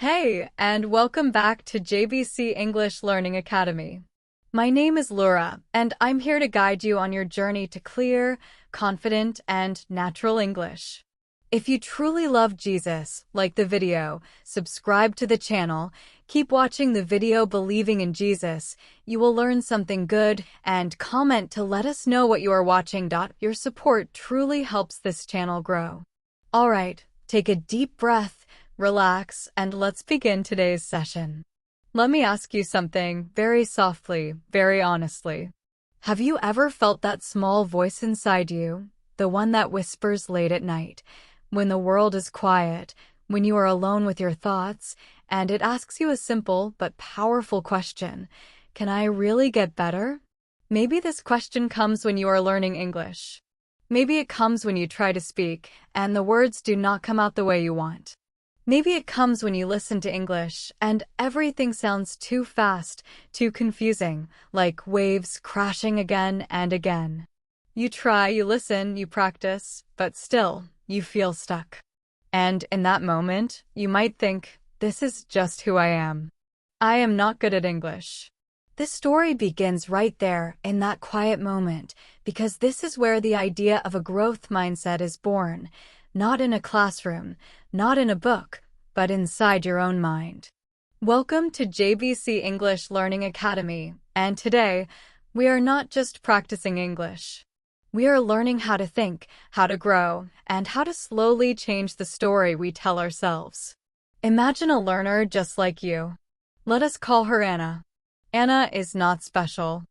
Hey, and welcome back to JBC English Learning Academy. My name is Laura, and I'm here to guide you on your journey to clear, confident, and natural English. If you truly love Jesus, like the video, subscribe to the channel, keep watching the video believing in Jesus, you will learn something good, and comment to let us know what you are watching. Your support truly helps this channel grow. Alright, take a deep breath, relax, and let's begin today's session. Let me ask you something very softly, very honestly. Have you ever felt that small voice inside you, the one that whispers late at night, when the world is quiet, when you are alone with your thoughts, and it asks you a simple but powerful question: can I really get better? Maybe this question comes when you are learning English. Maybe it comes when you try to speak, and the words do not come out the way you want. Maybe it comes when you listen to English and everything sounds too fast, too confusing, like waves crashing again and again. You try, you listen, you practice, but still, you feel stuck. And in that moment, you might think, this is just who I am. I am not good at English. This story begins right there, in that quiet moment, because this is where the idea of a growth mindset is born. Not in a classroom, not in a book, but inside your own mind. Welcome to JBC English Learning Academy, and today, we are not just practicing English. We are learning how to think, how to grow, and how to slowly change the story we tell ourselves. Imagine a learner just like you. Let us call her Anna. Anna is not special.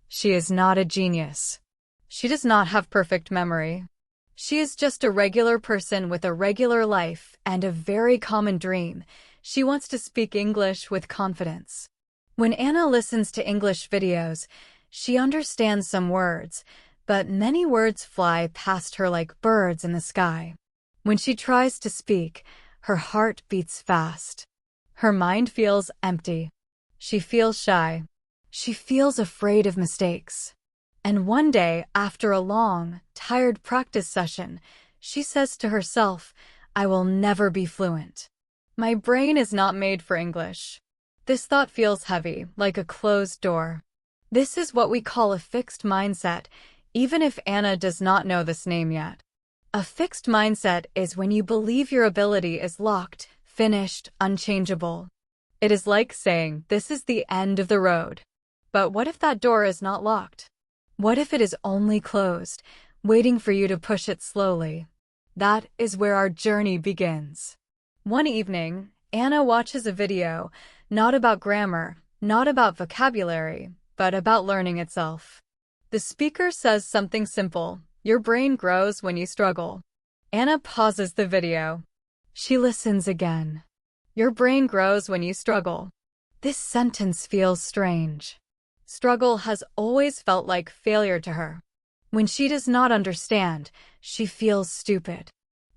She is not a genius. She does not have perfect memory. She is just a regular person with a regular life and a very common dream. She wants to speak English with confidence. When Anna listens to English videos, she understands some words, but many words fly past her like birds in the sky. When she tries to speak, her heart beats fast. Her mind feels empty. She feels shy. She feels afraid of mistakes. And one day, after a long, tired practice session, she says to herself, I will never be fluent. My brain is not made for English. This thought feels heavy, like a closed door. This is what we call a fixed mindset, even if Anna does not know this name yet. A fixed mindset is when you believe your ability is locked, finished, unchangeable. It is like saying, this is the end of the road. But what if that door is not locked? What if it is only closed, waiting for you to push it slowly? That is where our journey begins. One evening, Anna watches a video, not about grammar, not about vocabulary, but about learning itself. The speaker says something simple: your brain grows when you struggle. Anna pauses the video. She listens again. Your brain grows when you struggle. This sentence feels strange. Struggle has always felt like failure to her. When she does not understand, she feels stupid.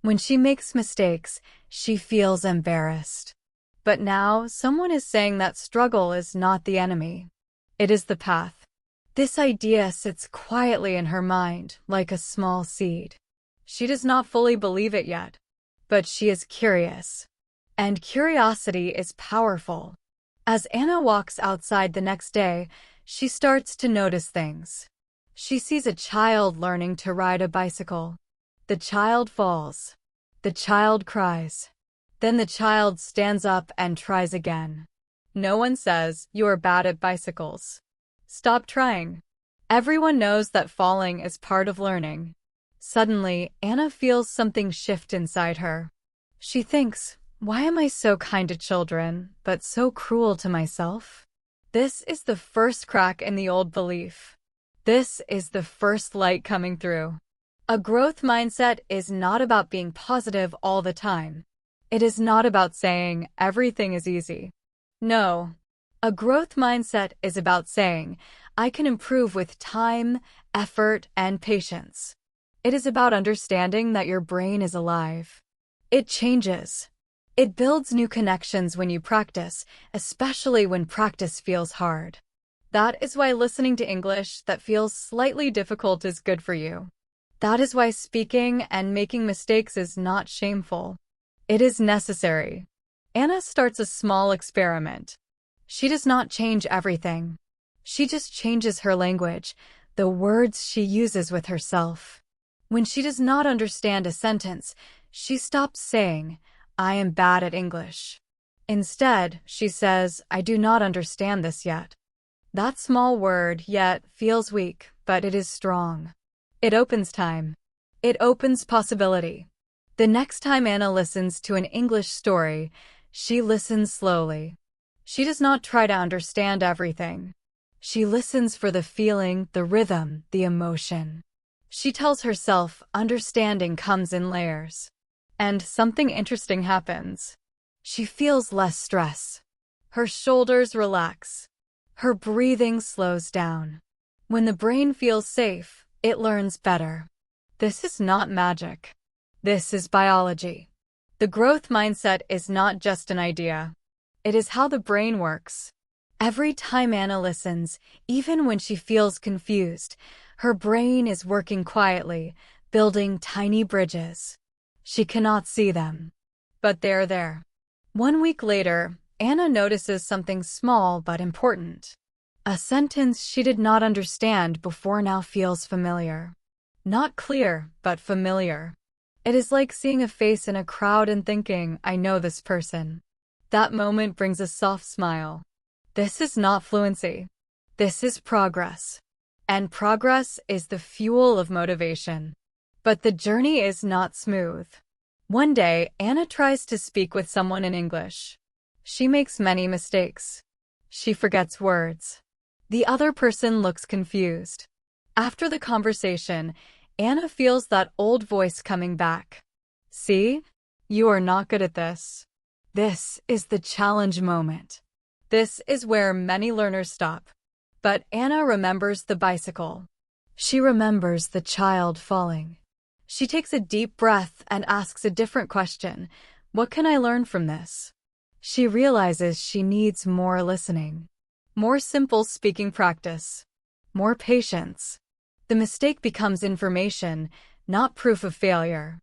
When she makes mistakes, she feels embarrassed. But now, someone is saying that struggle is not the enemy. It is the path. This idea sits quietly in her mind, like a small seed. She does not fully believe it yet, but she is curious. And curiosity is powerful. As Anna walks outside the next day, she starts to notice things. She sees a child learning to ride a bicycle. The child falls. The child cries. Then the child stands up and tries again. No one says, you are bad at bicycles. Stop trying. Everyone knows that falling is part of learning. Suddenly, Anna feels something shift inside her. She thinks, why am I so kind to children, but so cruel to myself? This is the first crack in the old belief. This is the first light coming through. A growth mindset is not about being positive all the time. It is not about saying everything is easy. No. A growth mindset is about saying, I can improve with time, effort, and patience. It is about understanding that your brain is alive. It changes. It builds new connections when you practice, especially when practice feels hard. That is why listening to English that feels slightly difficult is good for you. That is why speaking and making mistakes is not shameful. It is necessary. Anna starts a small experiment. She does not change everything. She just changes her language, the words she uses with herself. When she does not understand a sentence, she stops saying, "I am bad at English." Instead, she says, "I do not understand this yet." That small word, yet, feels weak, but it is strong. It opens time. It opens possibility. The next time Anna listens to an English story, she listens slowly. She does not try to understand everything. She listens for the feeling, the rhythm, the emotion. She tells herself understanding comes in layers. And something interesting happens. She feels less stress. Her shoulders relax. Her breathing slows down. When the brain feels safe, it learns better. This is not magic. This is biology. The growth mindset is not just an idea. It is how the brain works. Every time Anna listens, even when she feels confused, her brain is working quietly, building tiny bridges. She cannot see them, but they're there. 1 week later, Anna notices something small but important. A sentence she did not understand before now feels familiar. Not clear, but familiar. It is like seeing a face in a crowd and thinking, "I know this person." That moment brings a soft smile. This is not fluency. This is progress. And progress is the fuel of motivation. But the journey is not smooth. One day, Anna tries to speak with someone in English. She makes many mistakes. She forgets words. The other person looks confused. After the conversation, Anna feels that old voice coming back. "See? You are not good at this." This is the challenge moment. This is where many learners stop. But Anna remembers the bicycle. She remembers the child falling. She takes a deep breath and asks a different question. What can I learn from this? She realizes she needs more listening, more simple speaking practice, more patience. The mistake becomes information, not proof of failure.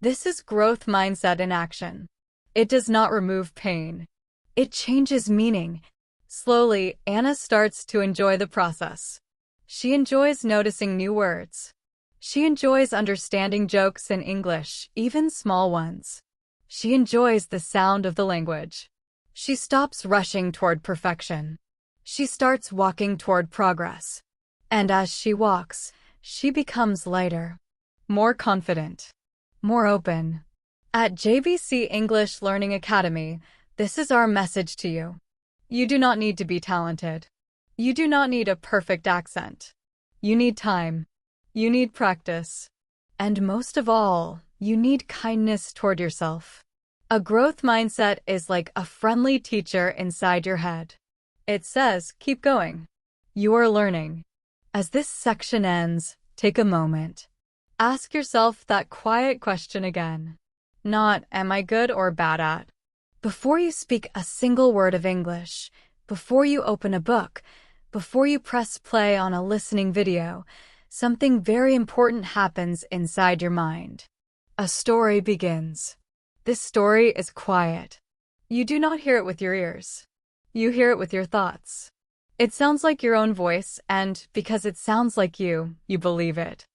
This is growth mindset in action. It does not remove pain. It changes meaning. Slowly, Anna starts to enjoy the process. She enjoys noticing new words. She enjoys understanding jokes in English, even small ones. She enjoys the sound of the language. She stops rushing toward perfection. She starts walking toward progress. And as she walks, she becomes lighter, more confident, more open. At JBC English Learning Academy, this is our message to you. You do not need to be talented. You do not need a perfect accent. You need time. You need practice. And most of all, you need kindness toward yourself. A growth mindset is like a friendly teacher inside your head. It says, keep going. You are learning. As this section ends, take a moment. Ask yourself that quiet question again. Not, am I good or bad at? Before you speak a single word of English, before you open a book, before you press play on a listening video, something very important happens inside your mind. A story begins. This story is quiet. You do not hear it with your ears. You hear it with your thoughts. It sounds like your own voice, and because it sounds like you believe it.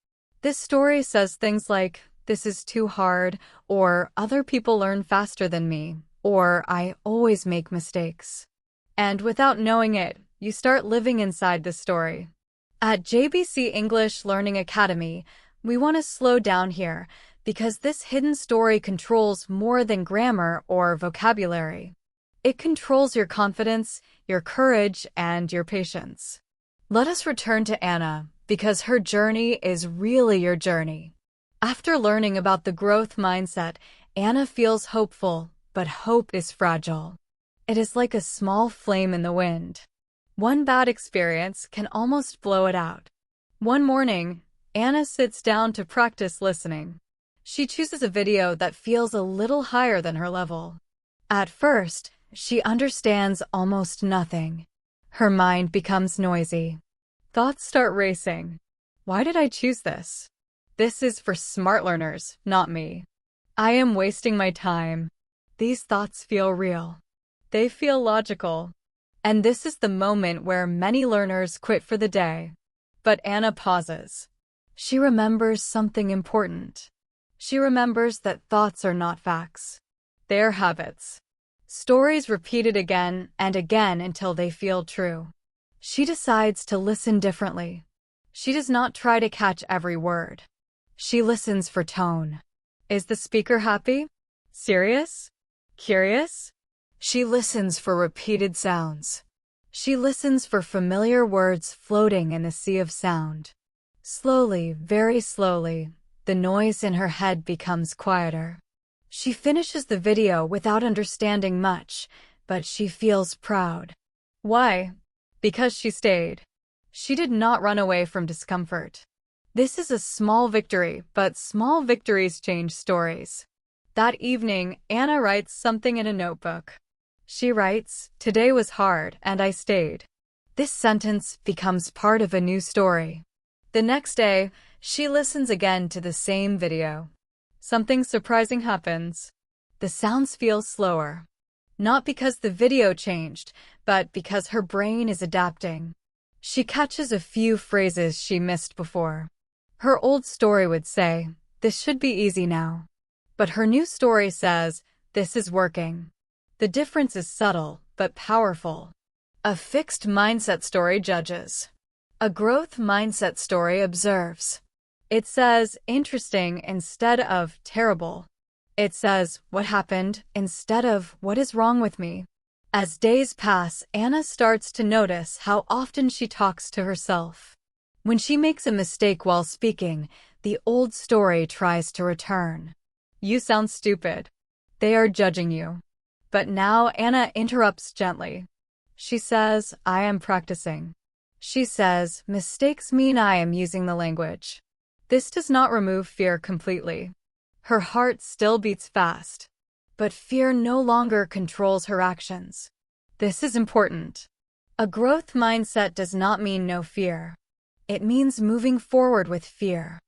This story says things like, this is too hard, or other people learn faster than me, or I always make mistakes. And without knowing it, you start living inside the story. At JBC English Learning Academy, we want to slow down here because this hidden story controls more than grammar or vocabulary. It controls your confidence, your courage, and your patience. Let us return to Anna because her journey is really your journey. After learning about the growth mindset, Anna feels hopeful, but hope is fragile. It is like a small flame in the wind. One bad experience can almost blow it out. One morning, Anna sits down to practice listening. She chooses a video that feels a little higher than her level. At first, she understands almost nothing. Her mind becomes noisy. Thoughts start racing. Why did I choose this? This is for smart learners, not me. I am wasting my time. these thoughts feel real. They feel logical. And this is the moment where many learners quit for the day. But Anna pauses. She remembers something important. She remembers that thoughts are not facts. They are habits. Stories repeated again and again until they feel true. She decides to listen differently. She does not try to catch every word. She listens for tone. Is the speaker happy? Serious? Curious? She listens for repeated sounds. She listens for familiar words floating in the sea of sound. Slowly, very slowly, the noise in her head becomes quieter. She finishes the video without understanding much, but she feels proud. Why? Because she stayed. She did not run away from discomfort. This is a small victory, but small victories change stories. That evening, Anna writes something in a notebook. She writes, "Today was hard, and I stayed." This sentence becomes part of a new story. The next day, she listens again to the same video. Something surprising happens. The sounds feel slower. Not because the video changed, but because her brain is adapting. She catches a few phrases she missed before. Her old story would say, "This should be easy now." But her new story says, "This is working." The difference is subtle, but powerful. A fixed mindset story judges. A growth mindset story observes. It says, "Interesting," instead of "terrible." It says, "What happened?" instead of "What is wrong with me?" As days pass, Anna starts to notice how often she talks to herself. When she makes a mistake while speaking, the old story tries to return. "You sound stupid." They are judging you. But now Anna interrupts gently. She says, "I am practicing." She says, "Mistakes mean I am using the language." This does not remove fear completely. Her heart still beats fast. But fear no longer controls her actions. This is important. A growth mindset does not mean no fear. It means moving forward with fear.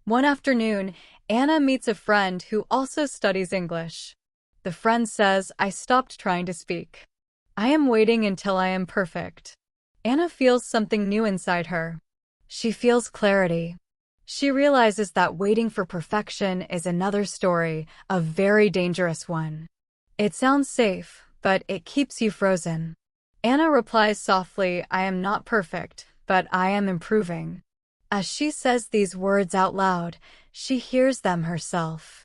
One afternoon, Anna meets a friend who also studies English. The friend says, "I stopped trying to speak. I am waiting until I am perfect." Anna feels something new inside her. She feels clarity. She realizes that waiting for perfection is another story, a very dangerous one. It sounds safe, but it keeps you frozen. Anna replies softly, "I am not perfect, but I am improving." As she says these words out loud, she hears them herself.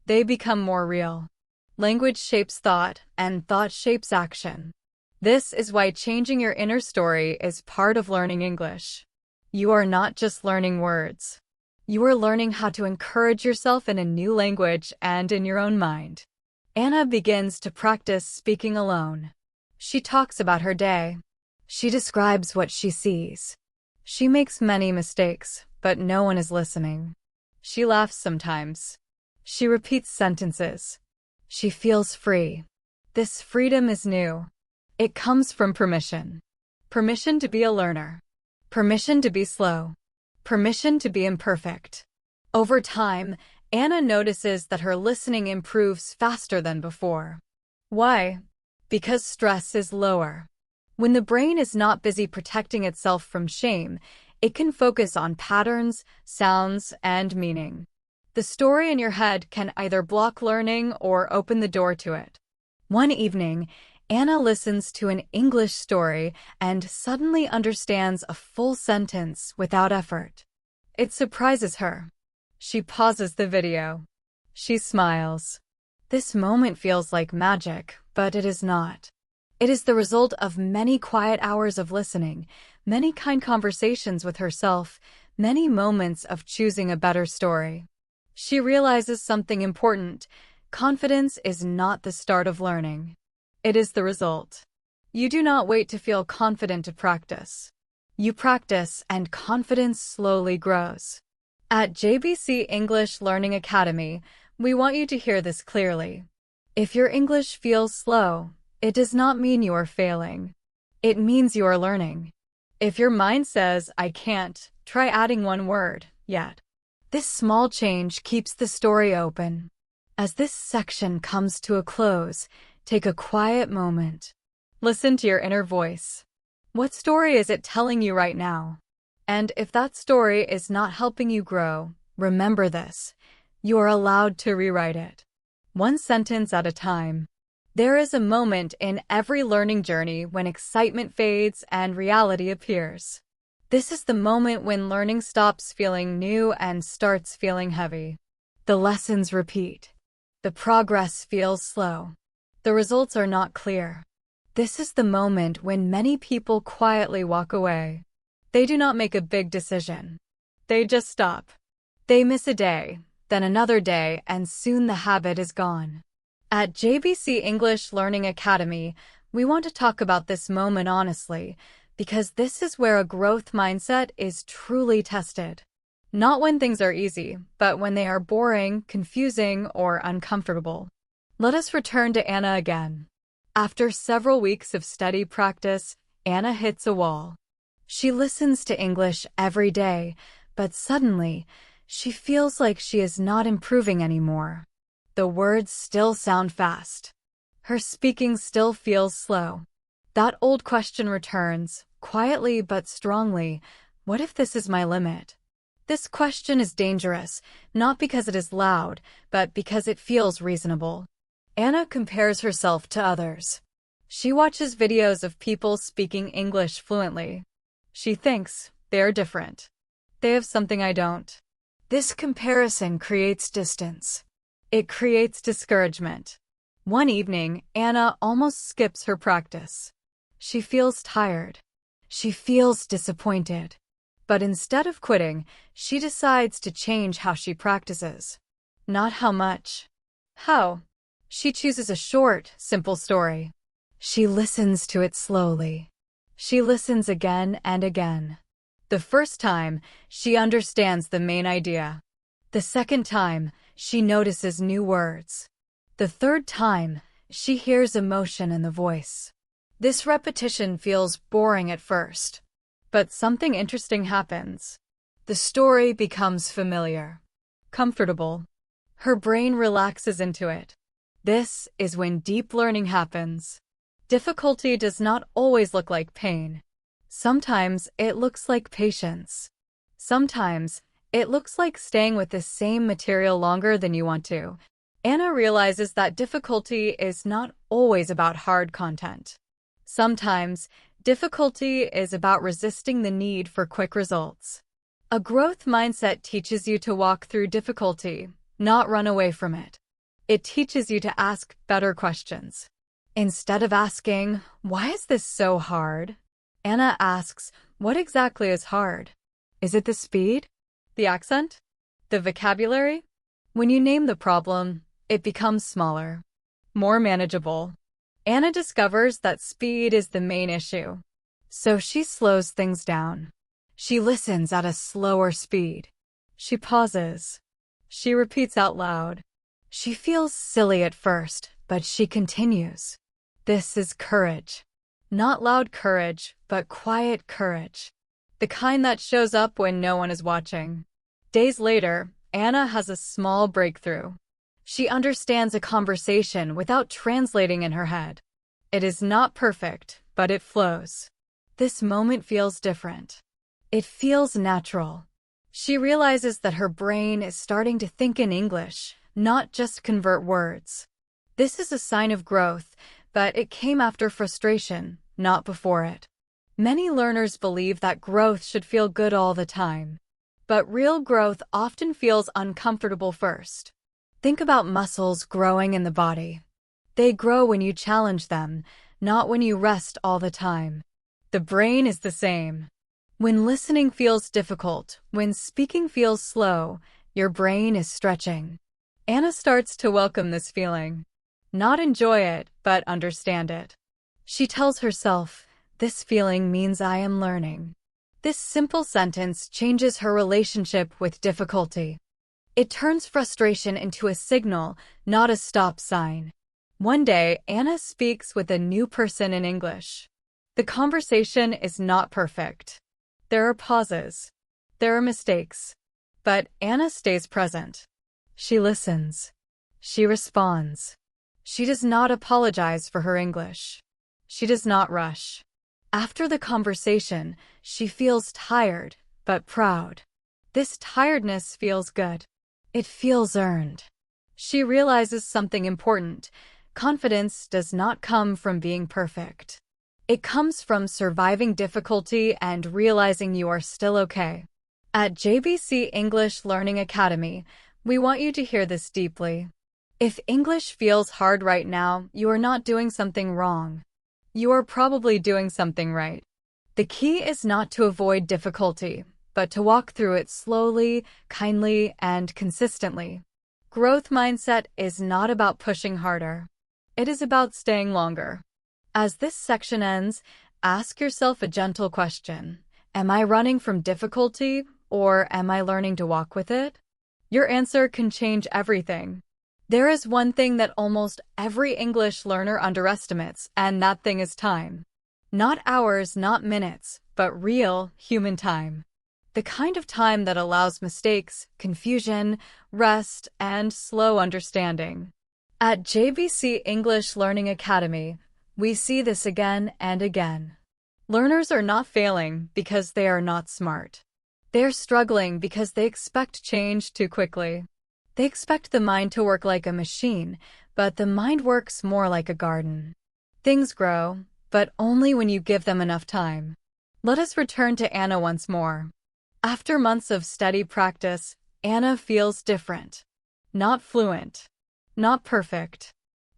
They become more real. Language shapes thought, and thought shapes action. This is why changing your inner story is part of learning English. You are not just learning words. You are learning how to encourage yourself in a new language and in your own mind. Anna begins to practice speaking alone. She talks about her day. She describes what she sees. She makes many mistakes, but no one is listening. She laughs sometimes. She repeats sentences. She feels free. This freedom is new. It comes from permission. Permission to be a learner. Permission to be slow. Permission to be imperfect. Over time, Anna notices that her listening improves faster than before. Why? Because stress is lower. When the brain is not busy protecting itself from shame, it can focus on patterns, sounds, and meaning. The story in your head can either block learning or open the door to it. One evening, Anna listens to an English story and suddenly understands a full sentence without effort. It surprises her. She pauses the video. She smiles. This moment feels like magic, but it is not. It is the result of many quiet hours of listening, many kind conversations with herself, many moments of choosing a better story. She realizes something important. Confidence is not the start of learning. It is the result. You do not wait to feel confident to practice. You practice and confidence slowly grows. At JBC English Learning Academy, we want you to hear this clearly. If your English feels slow, it does not mean you are failing. It means you are learning. If your mind says, "I can't," try adding one word, "yet." This small change keeps the story open. As this section comes to a close, take a quiet moment. Listen to your inner voice. What story is it telling you right now? And if that story is not helping you grow, remember this. You are allowed to rewrite it. One sentence at a time. There is a moment in every learning journey when excitement fades and reality appears. This is the moment when learning stops feeling new and starts feeling heavy. The lessons repeat. The progress feels slow. The results are not clear. This is the moment when many people quietly walk away. They do not make a big decision. They just stop. They miss a day, then another day, and soon the habit is gone. At JBC English Learning Academy, we want to talk about this moment honestly, because this is where a growth mindset is truly tested. Not when things are easy, but when they are boring, confusing, or uncomfortable. Let us return to Anna again. After several weeks of steady practice, Anna hits a wall. She listens to English every day, but suddenly, she feels like she is not improving anymore. The words still sound fast. Her speaking still feels slow. That old question returns, quietly but strongly. What if this is my limit? This question is dangerous, not because it is loud, but because it feels reasonable. Anna compares herself to others. She watches videos of people speaking English fluently. She thinks they're different. They have something I don't. This comparison creates distance. It creates discouragement. One evening, Anna almost skips her practice. She feels tired. She feels disappointed. But instead of quitting, she decides to change how she practices. Not how much. How? She chooses a short, simple story. She listens to it slowly. She listens again and again. The first time, she understands the main idea. The second time, she notices new words. The third time, she hears emotion in the voice. This repetition feels boring at first. But something interesting happens. The story becomes familiar, comfortable. Her brain relaxes into it. This is when deep learning happens. Difficulty does not always look like pain. Sometimes it looks like patience. Sometimes it looks like staying with the same material longer than you want to. Anna realizes that difficulty is not always about hard content. Sometimes difficulty is about resisting the need for quick results. A growth mindset teaches you to walk through difficulty, not run away from it. It teaches you to ask better questions. Instead of asking, "Why is this so hard?" Anna asks, "What exactly is hard? Is it the speed? The accent? The vocabulary?" When you name the problem, it becomes smaller, more manageable. Anna discovers that speed is the main issue. So she slows things down. She listens at a slower speed. She pauses. She repeats out loud. She feels silly at first, but she continues. This is courage. Not loud courage, but quiet courage. The kind that shows up when no one is watching. Days later, Anna has a small breakthrough. She understands a conversation without translating in her head. It is not perfect, but it flows. This moment feels different. It feels natural. She realizes that her brain is starting to think in English, not just convert words. This is a sign of growth, but it came after frustration, not before it. Many learners believe that growth should feel good all the time. But real growth often feels uncomfortable first. Think about muscles growing in the body. They grow when you challenge them, not when you rest all the time. The brain is the same. When listening feels difficult, when speaking feels slow, your brain is stretching. Anna starts to welcome this feeling. Not enjoy it, but understand it. She tells herself, "This feeling means I am learning." This simple sentence changes her relationship with difficulty. It turns frustration into a signal, not a stop sign. One day, Anna speaks with a new person in English. The conversation is not perfect. There are pauses. There are mistakes. But Anna stays present. She listens. She responds. She does not apologize for her English. She does not rush. After the conversation, she feels tired, but proud. This tiredness feels good. It feels earned. She realizes something important. Confidence does not come from being perfect. It comes from surviving difficulty and realizing you are still okay. At JBC English Learning Academy, we want you to hear this deeply. If English feels hard right now, you are not doing something wrong. You are probably doing something right. The key is not to avoid difficulty, but to walk through it slowly, kindly, and consistently. Growth mindset is not about pushing harder. It is about staying longer. As this section ends, ask yourself a gentle question. Am I running from difficulty, or am I learning to walk with it? Your answer can change everything. There is one thing that almost every English learner underestimates, and that thing is time. Not hours, not minutes, but real, human time. The kind of time that allows mistakes, confusion, rest, and slow understanding. At JBC English Learning Academy, we see this again and again. Learners are not failing because they are not smart. They're struggling because they expect change too quickly. They expect the mind to work like a machine, but the mind works more like a garden. Things grow, but only when you give them enough time. Let us return to Anna once more. After months of steady practice, Anna feels different. Not fluent, not perfect,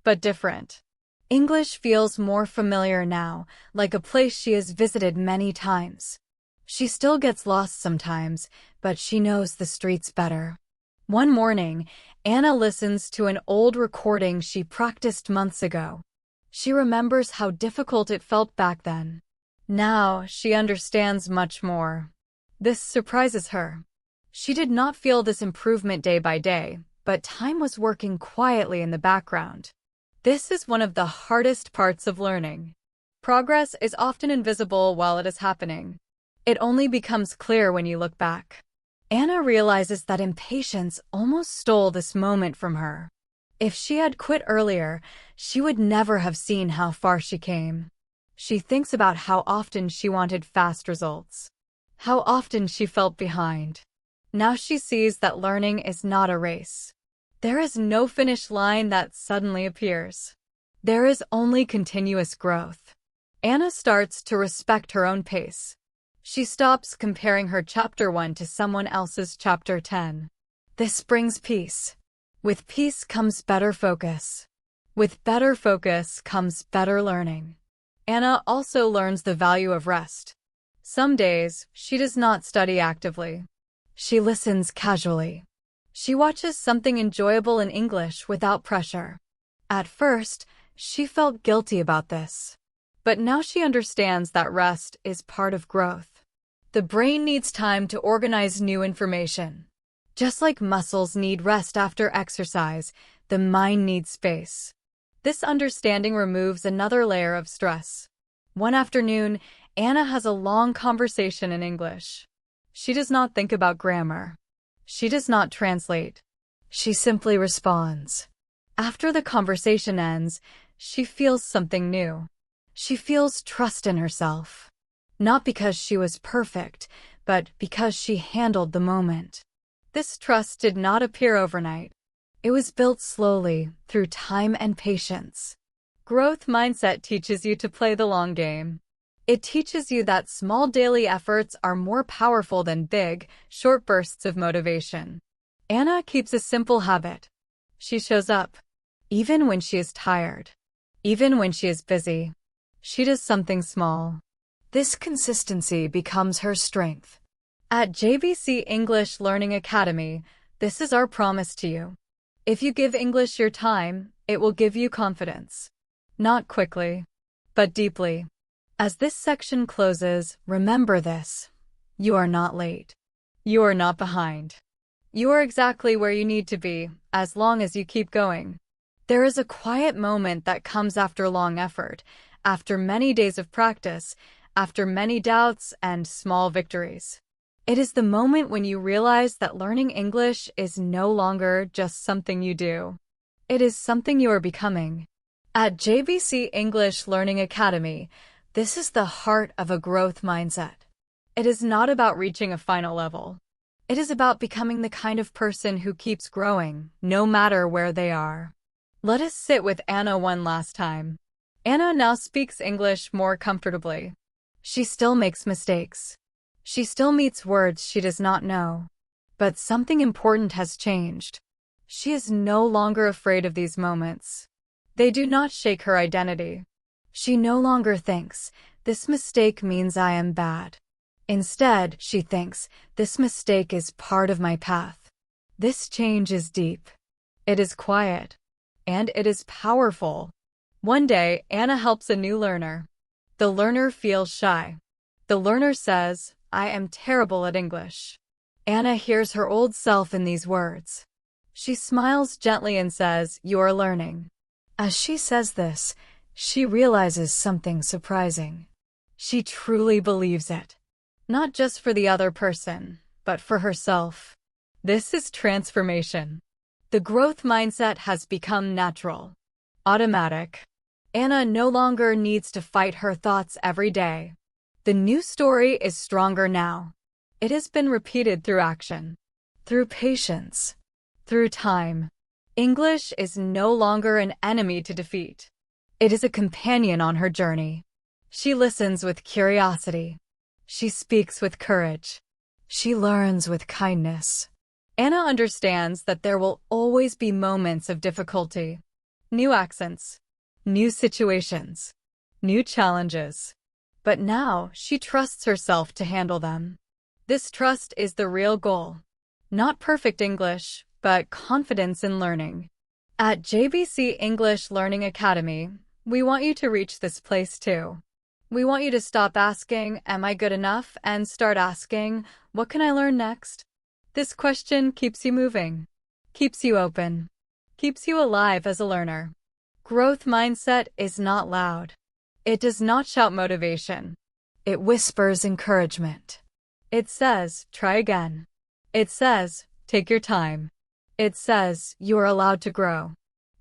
but different. English feels more familiar now, like a place she has visited many times. She still gets lost sometimes, but she knows the streets better. One morning, Anna listens to an old recording she practiced months ago. She remembers how difficult it felt back then. Now, she understands much more. This surprises her. She did not feel this improvement day by day, but time was working quietly in the background. This is one of the hardest parts of learning. Progress is often invisible while it is happening. It only becomes clear when you look back. Anna realizes that impatience almost stole this moment from her. If she had quit earlier, she would never have seen how far she came. She thinks about how often she wanted fast results, how often she felt behind. Now she sees that learning is not a race. There is no finish line that suddenly appears. There is only continuous growth. Anna starts to respect her own pace. She stops comparing her chapter 1 to someone else's chapter 10. This brings peace. With peace comes better focus. With better focus comes better learning. Anna also learns the value of rest. Some days, she does not study actively. She listens casually. She watches something enjoyable in English without pressure. At first, she felt guilty about this. But now she understands that rest is part of growth. The brain needs time to organize new information. Just like muscles need rest after exercise, the mind needs space. This understanding removes another layer of stress. One afternoon, Anna has a long conversation in English. She does not think about grammar. She does not translate. She simply responds. After the conversation ends, she feels something new. She feels trust in herself. Not because she was perfect, but because she handled the moment. This trust did not appear overnight. It was built slowly, through time and patience. Growth mindset teaches you to play the long game. It teaches you that small daily efforts are more powerful than big, short bursts of motivation. Anna keeps a simple habit. She shows up. Even when she is tired. Even when she is busy. She does something small. This consistency becomes her strength. At JBC English Learning Academy, this is our promise to you. If you give English your time, it will give you confidence. Not quickly, but deeply. As this section closes, remember this. You are not late. You are not behind. You are exactly where you need to be, as long as you keep going. There is a quiet moment that comes after long effort, after many days of practice, after many doubts and small victories. It is the moment when you realize that learning English is no longer just something you do. It is something you are becoming. At JBC English Learning Academy, this is the heart of a growth mindset. It is not about reaching a final level. It is about becoming the kind of person who keeps growing, no matter where they are. Let us sit with Anna one last time. Anna now speaks English more comfortably. She still makes mistakes. She still meets words she does not know. But something important has changed. She is no longer afraid of these moments. They do not shake her identity. She no longer thinks, "This mistake means I am bad." Instead, she thinks, "This mistake is part of my path." This change is deep. It is quiet. And it is powerful. One day, Anna helps a new learner. The learner feels shy. The learner says, "I am terrible at English." Anna hears her old self in these words. She smiles gently and says, "You are learning." As she says this, she realizes something surprising. She truly believes it. Not just for the other person, but for herself. This is transformation. The growth mindset has become natural, automatic. Anna no longer needs to fight her thoughts every day. The new story is stronger now. It has been repeated through action, through patience, through time. English is no longer an enemy to defeat. It is a companion on her journey. She listens with curiosity. She speaks with courage. She learns with kindness. Anna understands that there will always be moments of difficulty. New accents, new situations, new challenges. But now she trusts herself to handle them. This trust is the real goal. Not perfect English, but confidence in learning. At JBC English Learning Academy, we want you to reach this place too. We want you to stop asking, "Am I good enough?" and start asking, "What can I learn next?" This question keeps you moving, keeps you open, keeps you alive as a learner. Growth mindset is not loud. It does not shout motivation. It whispers encouragement. It says, "Try again." It says, "Take your time." It says, "You are allowed to grow."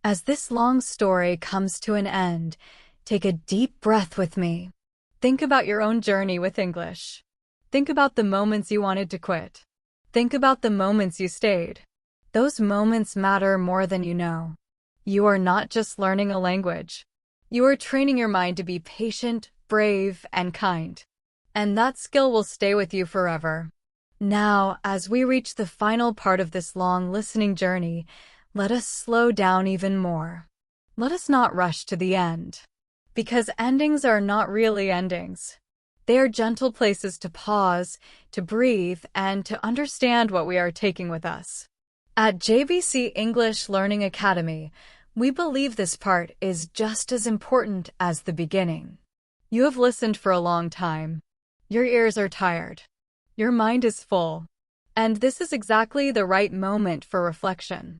As this long story comes to an end, take a deep breath with me. Think about your own journey with English. Think about the moments you wanted to quit. Think about the moments you stayed. Those moments matter more than you know. You are not just learning a language. You are training your mind to be patient, brave, and kind. And that skill will stay with you forever. Now, as we reach the final part of this long listening journey, let us slow down even more. Let us not rush to the end. Because endings are not really endings. They are gentle places to pause, to breathe, and to understand what we are taking with us. At JBC English Learning Academy, we believe this part is just as important as the beginning. You have listened for a long time. Your ears are tired. Your mind is full. And this is exactly the right moment for reflection.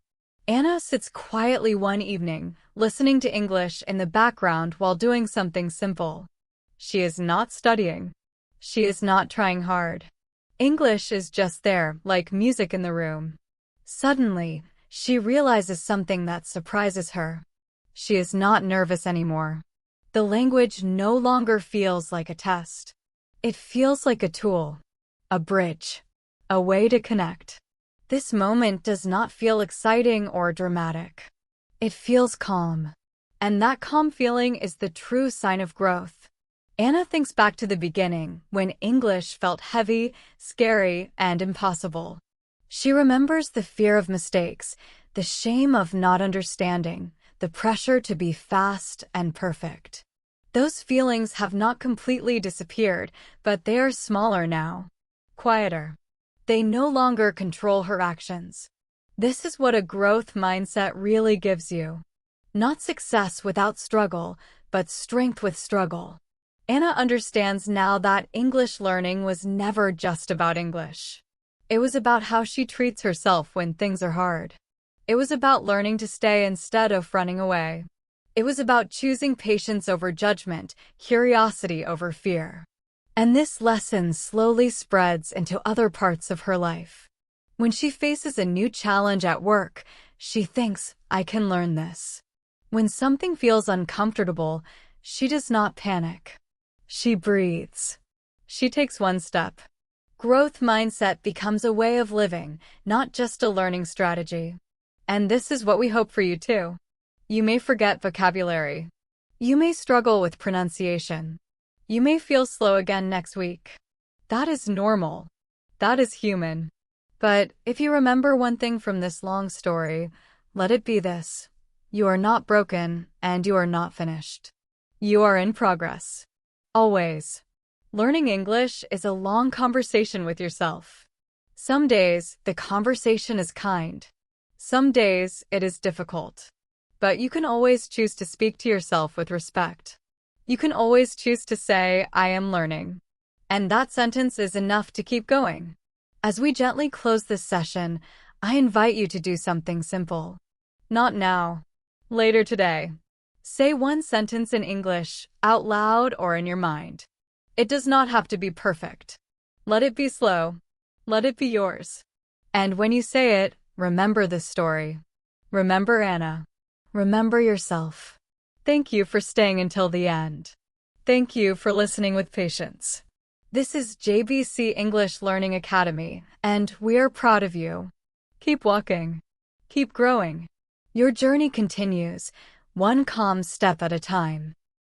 Anna sits quietly one evening, listening to English in the background while doing something simple. She is not studying. She is not trying hard. English is just there, like music in the room. Suddenly, she realizes something that surprises her. She is not nervous anymore. The language no longer feels like a test. It feels like a tool, a bridge, a way to connect. This moment does not feel exciting or dramatic. It feels calm. And that calm feeling is the true sign of growth. Anna thinks back to the beginning, when English felt heavy, scary, and impossible. She remembers the fear of mistakes, the shame of not understanding, the pressure to be fast and perfect. Those feelings have not completely disappeared, but they are smaller now, quieter. They no longer control her actions. This is what a growth mindset really gives you. Not success without struggle, but strength with struggle. Anna understands now that English learning was never just about English. It was about how she treats herself when things are hard. It was about learning to stay instead of running away. It was about choosing patience over judgment, curiosity over fear. And this lesson slowly spreads into other parts of her life. When she faces a new challenge at work, She thinks, I can learn this. When something feels uncomfortable, she does not panic. She breathes. She takes one step. Growth mindset becomes a way of living, not just a learning strategy. And this is what we hope for you too. You may forget vocabulary. You may struggle with pronunciation. You may feel slow again next week. That is normal. That is human. But if you remember one thing from this long story, let it be this. You are not broken, and you are not finished. You are in progress. Always. Learning English is a long conversation with yourself. Some days, the conversation is kind. Some days, it is difficult. But you can always choose to speak to yourself with respect. You can always choose to say, I am learning. And that sentence is enough to keep going. As we gently close this session, I invite you to do something simple. Not now. Later today. Say one sentence in English, out loud or in your mind. It does not have to be perfect. Let it be slow. Let it be yours. And when you say it, remember this story. Remember Anna. Remember yourself. Thank you for staying until the end. Thank you for listening with patience. This is JBC English Learning Academy, and we are proud of you. Keep walking. Keep growing. Your journey continues, one calm step at a time.